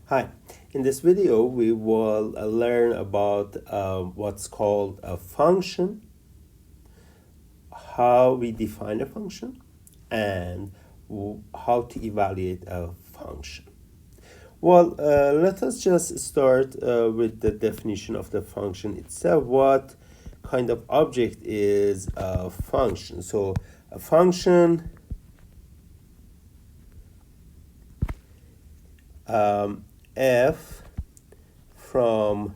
Hi, in this video we will learn about what's called a function, how we define a function, and how to evaluate a function. Well, let us just start with the definition of the function itself. What kind of object is a function? So a function f from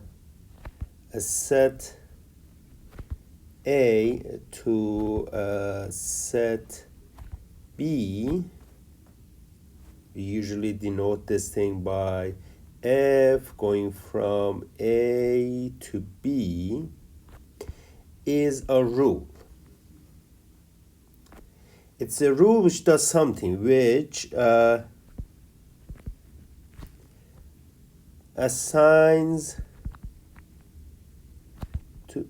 a set A to a set B. We usually denote this thing by f going from A to B is a rule. It's a rule which does something, which assigns to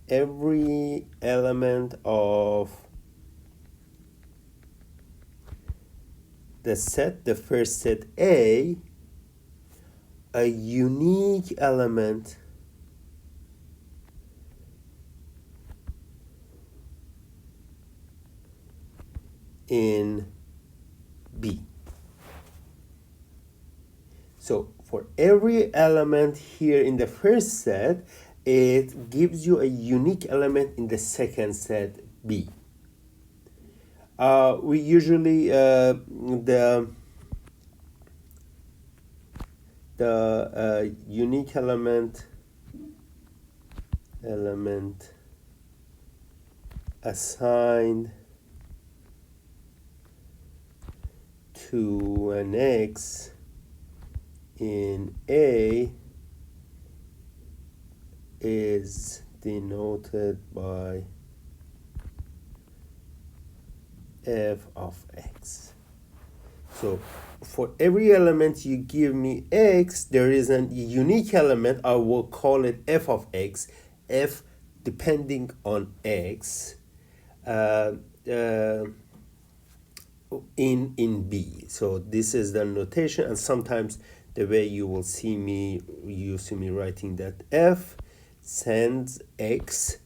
every element of the set, the first set A, a unique element in B. So for every element here in the first set, it gives you a unique element in the second set B. We usually the unique element assigned to an X in A is denoted by f of x. So for every element you give me x, there is a unique element. I will call it f of x, f depending on x in B. So this is the notation, and sometimes the way you see me writing that f sends x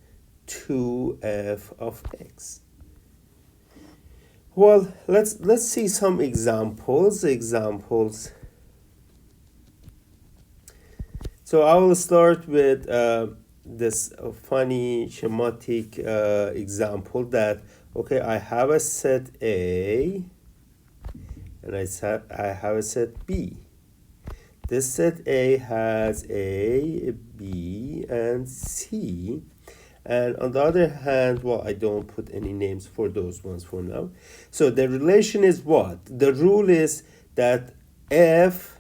to f of x. Well, let's see some examples. So I will start with this funny schematic example that, okay, I have a set A and I have a set B. This set A has A, B, and C. And on the other hand, well, I don't put any names for those ones for now. So the relation is what? The rule is that F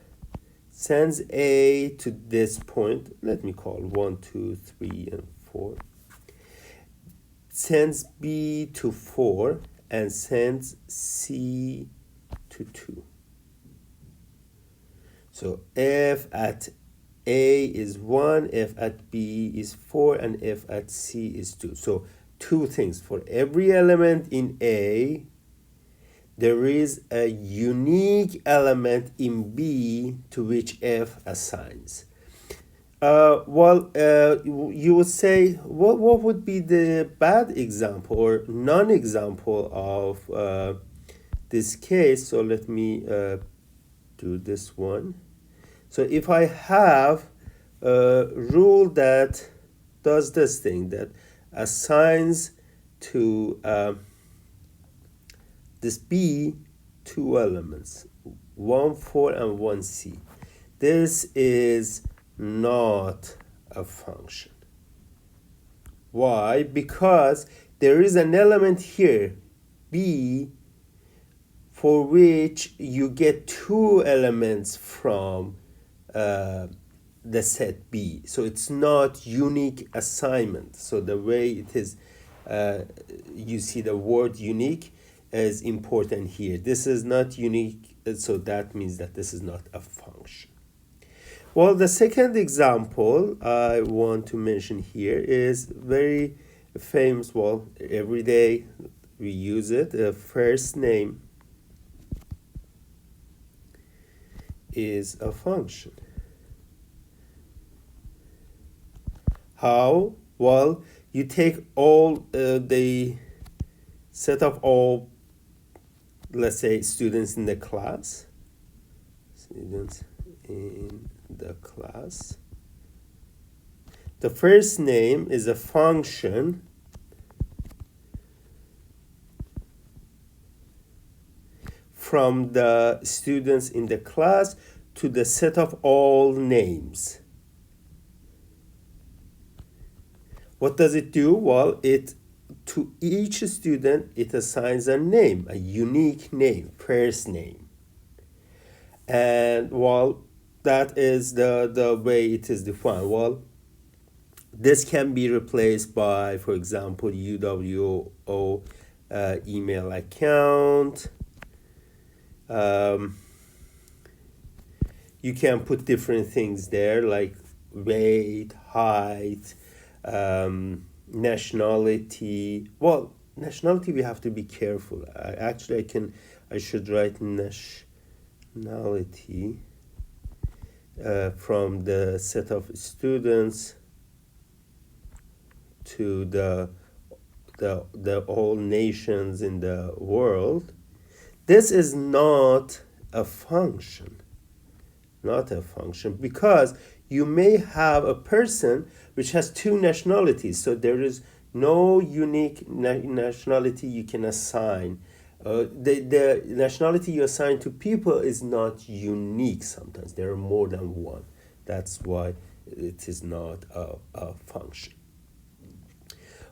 sends A to this point. Let me call 1, 2, 3, and 4. Sends B to 4 and sends C to 2. So F at A is 1, F at B is 4, and F at C is 2. So two things. For every element in A, there is a unique element in B to which F assigns. You would say, what would be the bad example or non-example of this case? So let me do this one. So if I have a rule that does this thing, that assigns to this B two elements, 1, 4, and 1, C. This is not a function. Why? Because there is an element here, B, for which you get two elements from the set B. So it's not unique assignment. So the way it is, you see the word unique is important here. This is not unique, so that means that this is not a function. Well, the second example I want to mention here is very famous. Well, every day we use it. First name is a function. How? Well, you take all the set of all, let's say, students in the class. Students in the class. The first name is a function from the students in the class to the set of all names. What does it do? Well, to each student it assigns a name, a unique name, first name. And well, that is the way it is defined. Well, this can be replaced by, for example, UWO email account. You can put different things there like weight, height, nationality. Well, nationality we have to be careful. I should write nationality from the set of students to the all nations in the world. This is not a function, because you may have a person which has two nationalities, so there is no unique nationality you can assign. The nationality you assign to people is not unique. Sometimes there are more than one. That's why it is not a function.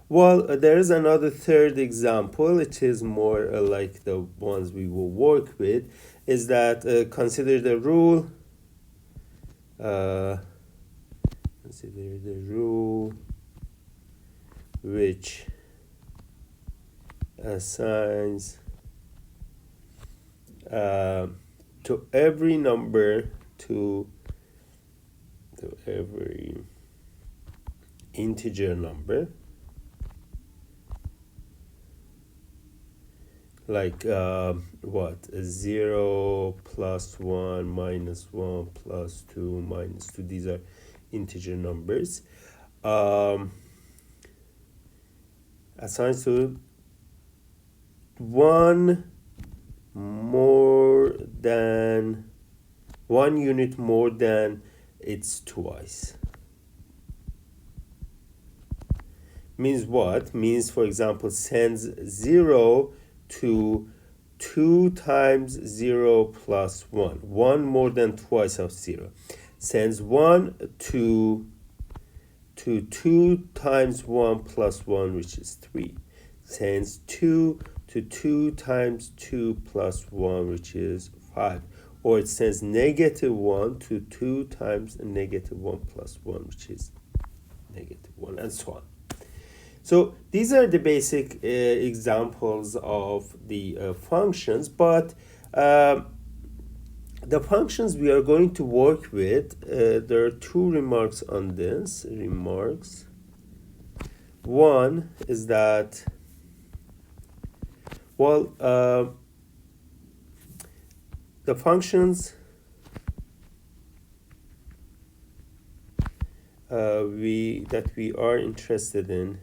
Well, there is another third example. It is more like the ones we will work with, is that consider the rule. Consider the rule which assigns to every number, to every integer number, like 0 plus 1 minus 1 plus 2 minus 2. These are integer numbers. Assigns to one unit more than its twice. Means what? Means, for example, sends 0 to 2 times 0 plus 1. 1 more than twice of 0. Sends 1 to 2 times 1 plus 1, which is 3. Sends 2 to 2 times 2 plus 1, which is 5. Or it sends -1 to 2 times -1 plus 1, which is -1, and so on. So these are the basic examples of the functions, but the functions we are going to work with, there are two remarks on this. One is that, well, the functions we are interested in,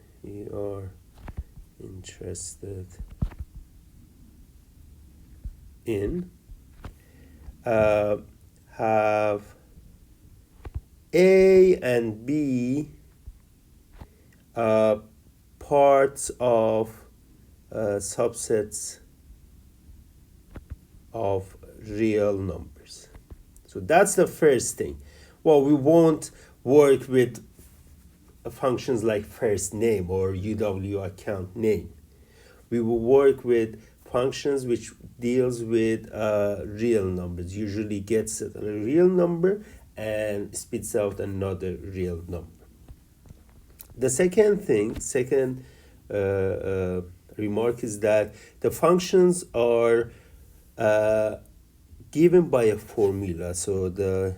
have A and B parts of subsets of real numbers. So that's the first thing. Well, we won't work with functions like first name or UW account name. We will work with functions which deals with real numbers, usually gets a real number and spits out another real number. The second remark is that the functions are given by a formula. So the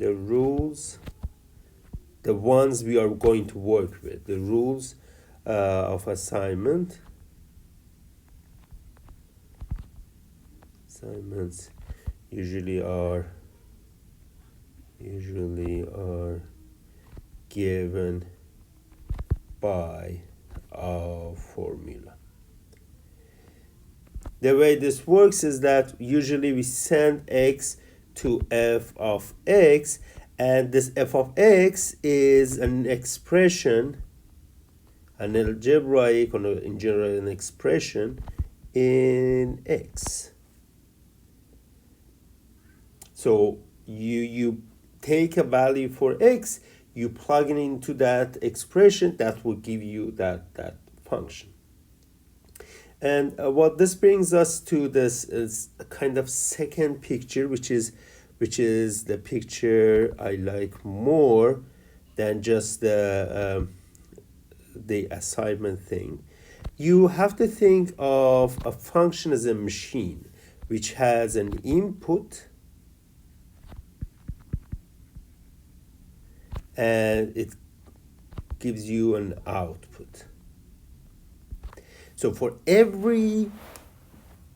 rules, the ones we are going to work with, the rules of assignment assignments usually are given by our formula. The way this works is that usually we send x to f of x, and this f of x is an expression, an algebraic, or in general an expression in x. So you take a value for x, you plug it into that expression, that will give you that function. And what this brings us to this is a kind of second picture, which is the picture I like more than just the assignment thing. You have to think of a function as a machine which has an input and it gives you an output. So for every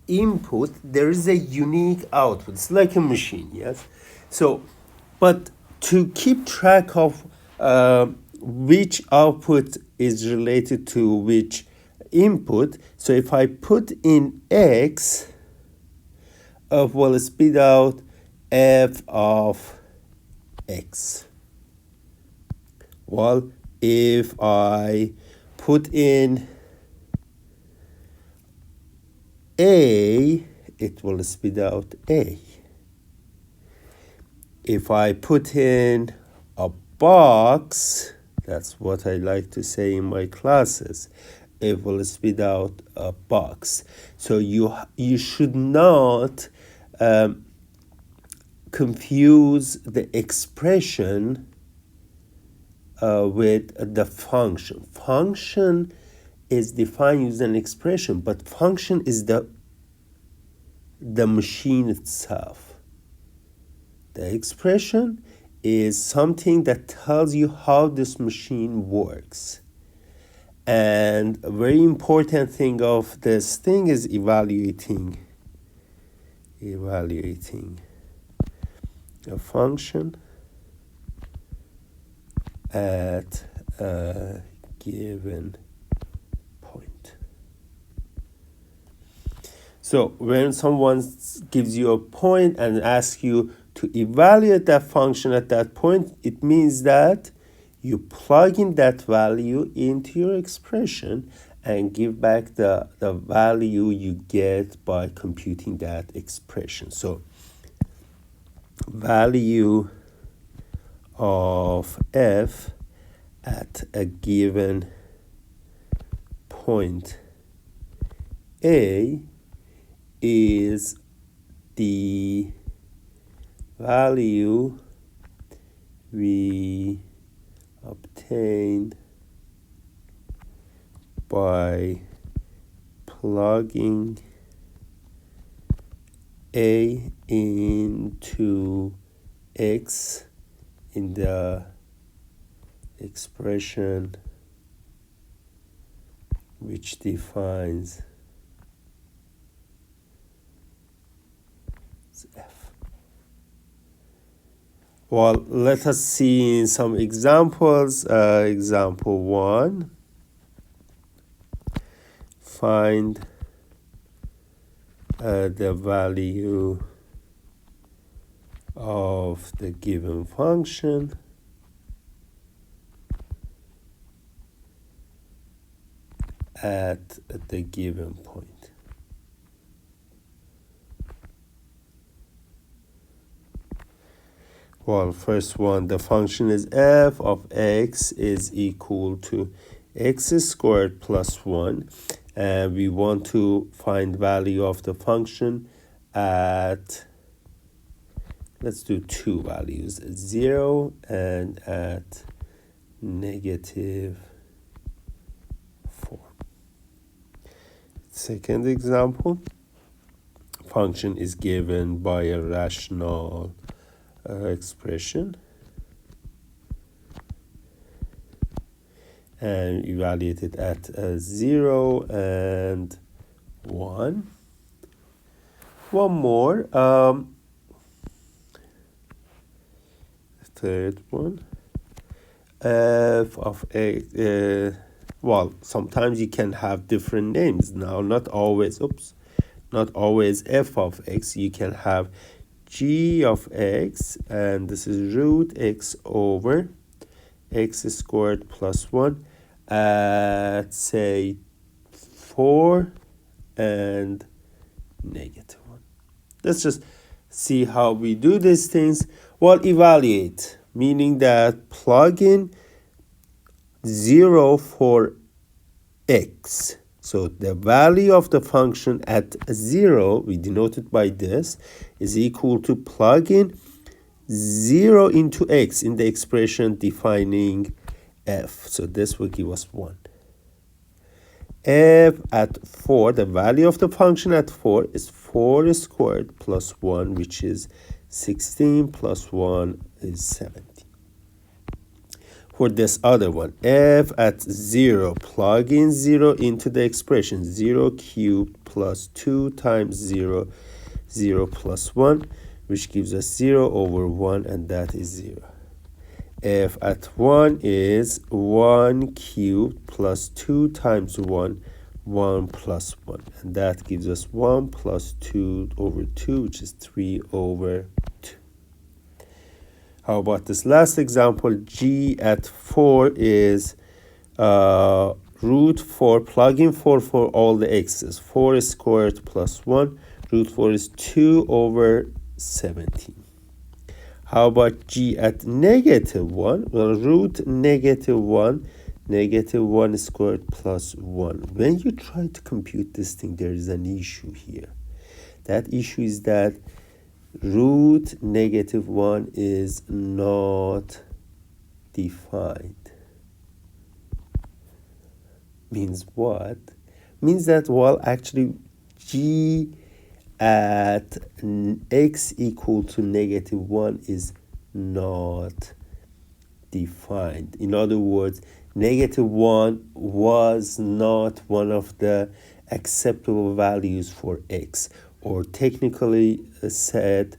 input, there is a unique output. It's like a machine, yes? So, but to keep track of which output is related to which input, so if I put in x, will spit out f of x. Well, if I put in a, it will spit out a. If I put in a box, that's what I like to say in my classes, it will spit out a box. So you should not confuse the expression with the function. Function is defined using an expression, but function is the machine itself. The expression is something that tells you how this machine works. And a very important thing of this thing is evaluating a function at a given point. So when someone gives you a point and asks you to evaluate that function at that point, it means that you plug in that value into your expression and give back the value you get by computing that expression. So value of f at a given point A is the value we obtained by plugging A into x in the expression which defines f. Well, let us see some examples. Example 1. Find the value of the given function at the given point. Well, first one, the function is f of x is equal to x squared plus 1, and we want to find value of the function at, let's do two values, 0 and at -4. Second example, function is given by a rational expression and evaluated at 0 and 1. One more. Third one. F of x. Well, sometimes you can have different names. Now, not always f of x. You can have g of x, and this is root x over x squared plus 1 at, say, 4 and negative 1. Let's just see how we do these things. Well, evaluate, meaning that plug in 0 for x. So the value of the function at 0, we denote it by this, is equal to plug in 0 into x in the expression defining f. So this will give us 1. F at 4, the value of the function at 4 is 4 squared plus 1, which is 16 plus 1 is 17. For this other one, f at 0, plug in 0 into the expression 0 cubed plus 2 times 0, 0 plus 1, which gives us 0 over 1, and that is 0. F at 1 is 1 cubed plus 2 times 1, 1 plus 1, and that gives us 1 plus 2 over 2, which is 3 over 2. How about this last example? G at 4 is root 4, plug in 4 for all the x's. 4 squared plus 1, root 4 is 2 over 17. How about g at negative 1? Well, root negative 1, negative 1 squared plus 1. When you try to compute this thing, there is an issue here. That issue is that root negative 1 is not defined. Means what? Means that, well, actually g at x equal to negative 1 is not defined. In other words, negative 1 was not one of the acceptable values for x, or technically said,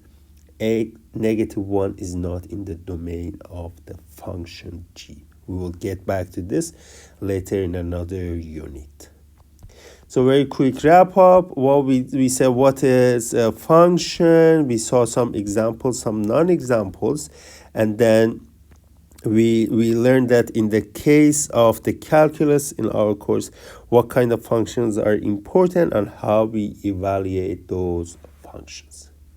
negative 1 is not in the domain of the function g. We will get back to this later in another unit. So very quick wrap up. Well, we said what is a function. We saw some examples, some non-examples, and then we learned that in the case of the calculus in our course, what kind of functions are important and how we evaluate those functions.